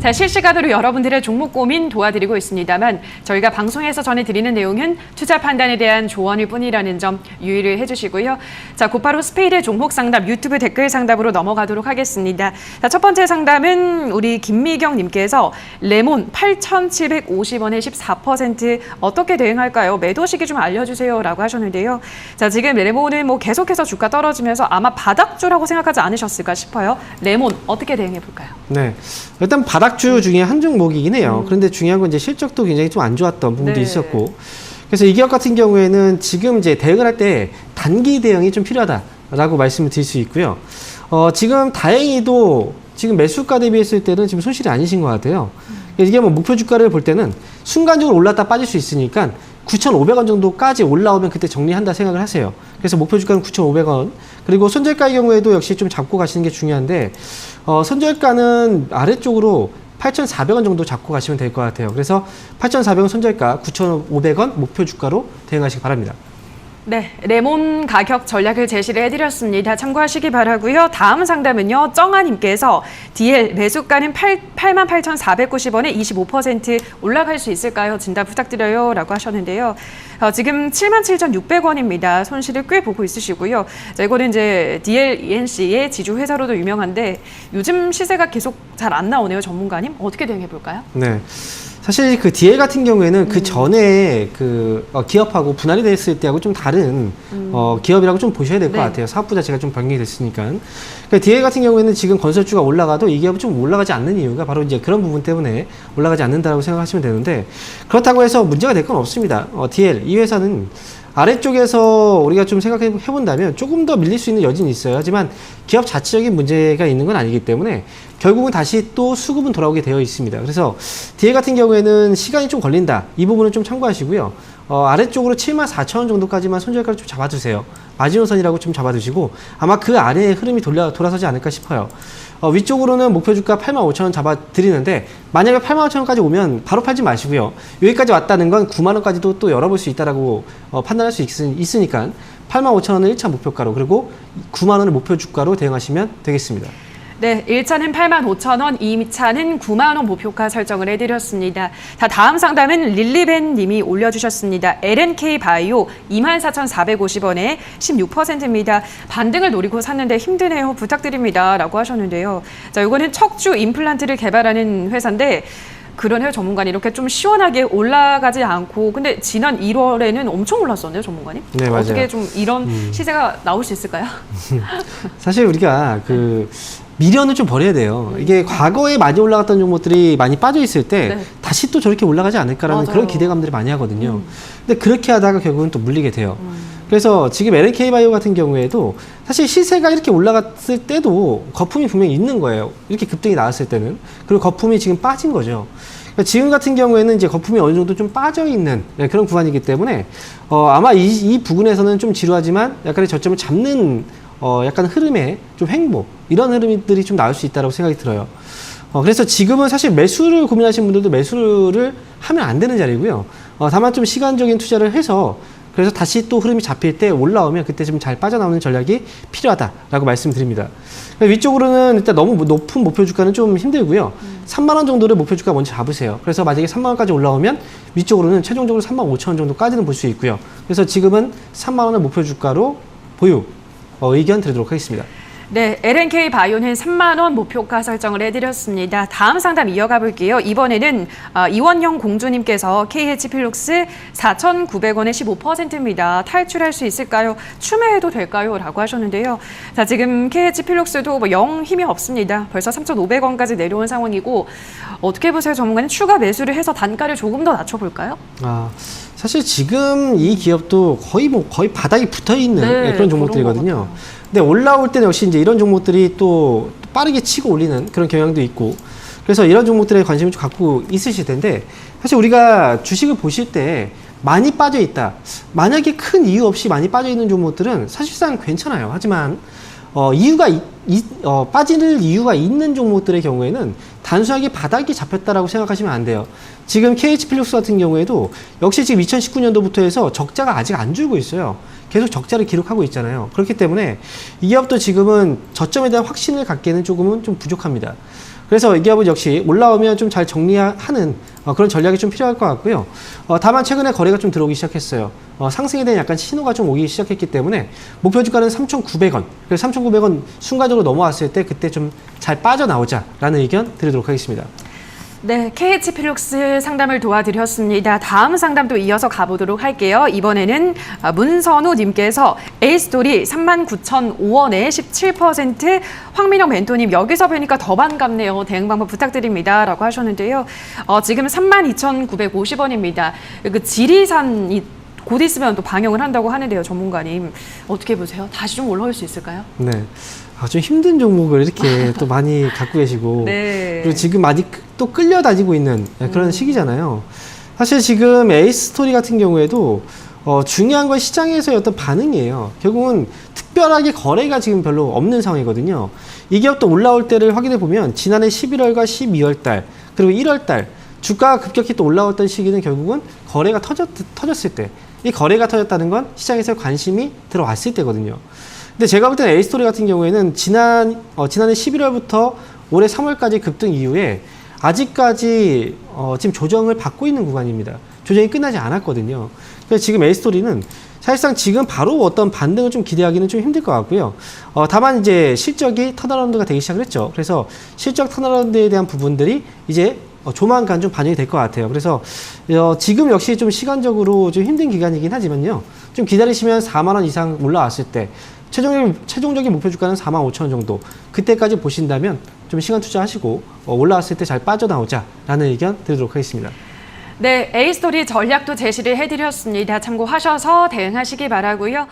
자, 실시간으로 여러분들의 종목 고민 도와드리고 있습니다만 저희가 방송에서 전해드리는 내용은 투자 판단에 대한 조언일 뿐이라는 점 유의를 해주시고요. 자, 곧바로 스페이드의 종목 상담 유튜브 댓글 상담으로 넘어가도록 하겠습니다. 자, 첫 번째 상담은 우리 김미경 님께서 레몬 8,750원에 14% 어떻게 대응할까요? 매도 시기 좀 알려주세요 라고 하셨는데요. 자, 지금 레몬은 뭐 계속해서 주가 떨어지면서 아마 바닥주라고 생각하지 않으셨을까 싶어요. 레몬 어떻게 대응해 볼까요? 네, 일단 바닥주 중에 한 종목이긴 해요. 그런데 중요한 건 이제 실적도 굉장히 좀 안 좋았던 부분도 있었고, 그래서 이 기업 같은 경우에는 지금 이제 대응을 할 때 단기 대응이 좀 필요하다라고 말씀을 드릴 수 있고요. 지금 다행히도 지금 매수가 대비했을 때는 지금 손실이 아니신 것 같아요. 이게 뭐 목표 주가를 볼 때는 순간적으로 올랐다 빠질 수 있으니까 9,500원 정도까지 올라오면 그때 정리한다 생각을 하세요. 그래서 목표 주가는 9,500원. 그리고 손절가의 경우에도 역시 좀 잡고 가시는 게 중요한데, 손절가는 아래쪽으로 8,400원 정도 잡고 가시면 될 것 같아요. 그래서 8,400원 손절가, 9,500원 목표 주가로 대응하시기 바랍니다. 네, 레몬 가격 전략을 제시를 해드렸습니다. 참고하시기 바라고요. 다음 상담은요. 정아님께서 DL 매수가는 88,490원에 25% 올라갈 수 있을까요? 진단 부탁드려요 라고 하셨는데요. 지금 77,600원입니다. 손실을 꽤 보고 있으시고요. 자, 이거는 이제 DL ENC의 지주 회사로도 유명한데 요즘 시세가 계속 잘 안 나오네요. 전문가님 어떻게 대응해 볼까요? 네. 사실 그 DL 같은 경우에는 그 전에 그 기업하고 분할이 됐을 때하고 좀 다른 기업이라고 좀 보셔야 될 것 같아요. 사업부 자체가 좀 변경이 됐으니까. 그러니까 DL 같은 경우에는 지금 건설주가 올라가도 이 기업이 좀 올라가지 않는 이유가 바로 이제 그런 부분 때문에 올라가지 않는다고 생각하시면 되는데, 그렇다고 해서 문제가 될 건 없습니다. DL 이 회사는 아래쪽에서 우리가 좀 생각해 본다면 조금 더 밀릴 수 있는 여지는 있어요. 하지만 기업 자체적인 문제가 있는 건 아니기 때문에 결국은 다시 또 수급은 돌아오게 되어 있습니다. 그래서 DL 같은 경우에는 시간이 좀 걸린다. 이 부분은 좀 참고하시고요. 아래쪽으로 74,000원 정도까지만 손절가를 좀 잡아두세요. 마지노선이라고 좀 잡아두시고 아마 그 아래의 흐름이 돌아서지 않을까 싶어요. 위쪽으로는 목표 주가 85,000원 잡아드리는데, 만약에 85,000원까지 오면 바로 팔지 마시고요. 여기까지 왔다는 건 90,000원까지도 또 열어볼 수 있다라고 판단할 수 있으니까 85,000원을 1차 목표가로, 그리고 90,000원을 목표 주가로 대응하시면 되겠습니다. 네, 1차는 85,000원, 2차는 90,000원 목표가 설정을 해드렸습니다. 자, 다음 상담은 릴리벤 님이 올려주셨습니다. LNK 바이오 24,450원에 16%입니다. 반등을 노리고 샀는데 힘드네요. 부탁드립니다. 라고 하셨는데요. 자, 이거는 척추 임플란트를 개발하는 회사인데, 그러네요. 전문가님 이렇게 좀 시원하게 올라가지 않고, 근데 지난 1월에는 엄청 올랐었네요. 전문가님. 네, 맞아요. 어떻게 좀 이런 시세가 나올 수 있을까요? 사실 우리가 미련을 좀 버려야 돼요. 이게 과거에 많이 올라갔던 종목들이 많이 빠져 있을 때 다시 또 저렇게 올라가지 않을까라는 그런 기대감들을 많이 하거든요. 근데 그렇게 하다가 결국은 또 물리게 돼요. 그래서 지금 LNK 바이오 같은 경우에도 사실 시세가 이렇게 올라갔을 때도 거품이 분명히 있는 거예요. 이렇게 급등이 나왔을 때는. 그리고 거품이 지금 빠진 거죠. 그러니까 지금 같은 경우에는 이제 거품이 어느 정도 좀 빠져 있는 그런 구간이기 때문에 아마 이 부분에서는 좀 지루하지만 약간의 저점을 잡는 약간 흐름의 좀 횡보, 이런 흐름들이 좀 나올 수 있다고 생각이 들어요. 그래서 지금은 사실 매수를 고민하시는 분들도 매수를 하면 안 되는 자리고요. 다만 좀 시간적인 투자를 해서, 그래서 다시 또 흐름이 잡힐 때 올라오면 그때 좀 잘 빠져나오는 전략이 필요하다라고 말씀드립니다. 위쪽으로는 일단 너무 높은 목표 주가는 좀 힘들고요. 30,000원 정도를 목표 주가 먼저 잡으세요. 그래서 만약에 30,000원까지 올라오면 위쪽으로는 최종적으로 35,000원 정도까지는 볼 수 있고요. 그래서 지금은 30,000원을 목표 주가로 보유 의견 드리도록 하겠습니다. 네, LNK 바이오는 30,000원 목표가 설정을 해드렸습니다. 다음 상담 이어가 볼게요. 이번에는 이원영 공주님께서 KH필룩스 4,900원에 15%입니다. 탈출할 수 있을까요? 추매해도 될까요? 라고 하셨는데요. 자, 지금 KH필룩스도 뭐 영 힘이 없습니다. 벌써 3,500원까지 내려온 상황이고, 어떻게 보세요, 전문가님? 추가 매수를 해서 단가를 조금 더 낮춰볼까요? 사실 지금 이 기업도 거의 바닥이 붙어 있는 그런 종목들이거든요. 근데 올라올 때는 역시 이제 이런 종목들이 또 빠르게 치고 올리는 그런 경향도 있고, 그래서 이런 종목들에 관심을 좀 갖고 있으실 텐데, 사실 우리가 주식을 보실 때 많이 빠져 있다, 만약에 큰 이유 없이 많이 빠져 있는 종목들은 사실상 괜찮아요. 하지만 빠질 이유가 있는 종목들의 경우에는 단순하게 바닥이 잡혔다라고 생각하시면 안 돼요. 지금 KH필룩스 같은 경우에도 역시 지금 2019년도부터 해서 적자가 아직 안 줄고 있어요. 계속 적자를 기록하고 있잖아요. 그렇기 때문에 이 기업도 지금은 저점에 대한 확신을 갖기에는 조금은 좀 부족합니다. 그래서 이 기업은 역시 올라오면 좀 잘 정리하는 그런 전략이 좀 필요할 것 같고요. 다만 최근에 거래가 좀 들어오기 시작했어요. 상승에 대한 약간 신호가 좀 오기 시작했기 때문에 목표 주가는 3,900원. 그래서 3,900원 순간적으로 넘어왔을 때 그때 좀 잘 빠져나오자라는 의견 드리도록 하겠습니다. 네, KH필룩스 상담을 도와드렸습니다. 다음 상담도 이어서 가보도록 할게요. 이번에는 문선우 님께서 A스토리 39,005원에 17%, 황민영 멘토님 여기서 뵈니까 더 반갑네요. 대응 방법 부탁드립니다. 라고 하셨는데요. 지금 32,950원입니다. 그 지리산이 곧 있으면 또 방영을 한다고 하는데요. 전문가님. 어떻게 보세요? 다시 좀 올라올 수 있을까요? 네. 좀 힘든 종목을 이렇게 또 많이 갖고 계시고 네. 그리고 지금 많이 또 끌려다니고 있는 그런 시기잖아요. 사실 지금 에이스토리 같은 경우에도 중요한 건 시장에서의 어떤 반응이에요. 결국은 특별하게 거래가 지금 별로 없는 상황이거든요. 이 기업도 올라올 때를 확인해 보면 지난해 11월과 12월 달 그리고 1월 달 주가가 급격히 또 올라왔던 시기는 결국은 거래가 터졌을 때, 이 거래가 터졌다는 건 시장에서 관심이 들어왔을 때거든요. 근데 제가 볼 때는 A스토리 같은 경우에는 지난해 11월부터 올해 3월까지 급등 이후에 아직까지 지금 조정을 받고 있는 구간입니다. 조정이 끝나지 않았거든요. 그래서 지금 A스토리는 사실상 지금 바로 어떤 반등을 좀 기대하기는 좀 힘들 것 같고요. 다만 이제 실적이 턴어라운드가 되기 시작을 했죠. 그래서 실적 턴어라운드에 대한 부분들이 이제 조만간 좀 반영이 될 것 같아요. 그래서 지금 역시 좀 시간적으로 좀 힘든 기간이긴 하지만요. 좀 기다리시면 4만 원 이상 올라왔을 때 최종적인 목표 주가는 45,000원 정도. 그때까지 보신다면 좀 시간 투자하시고 올라왔을 때 잘 빠져나오자라는 의견 드리도록 하겠습니다. 네, A스토리 전략도 제시를 해드렸습니다. 참고하셔서 대응하시기 바라고요.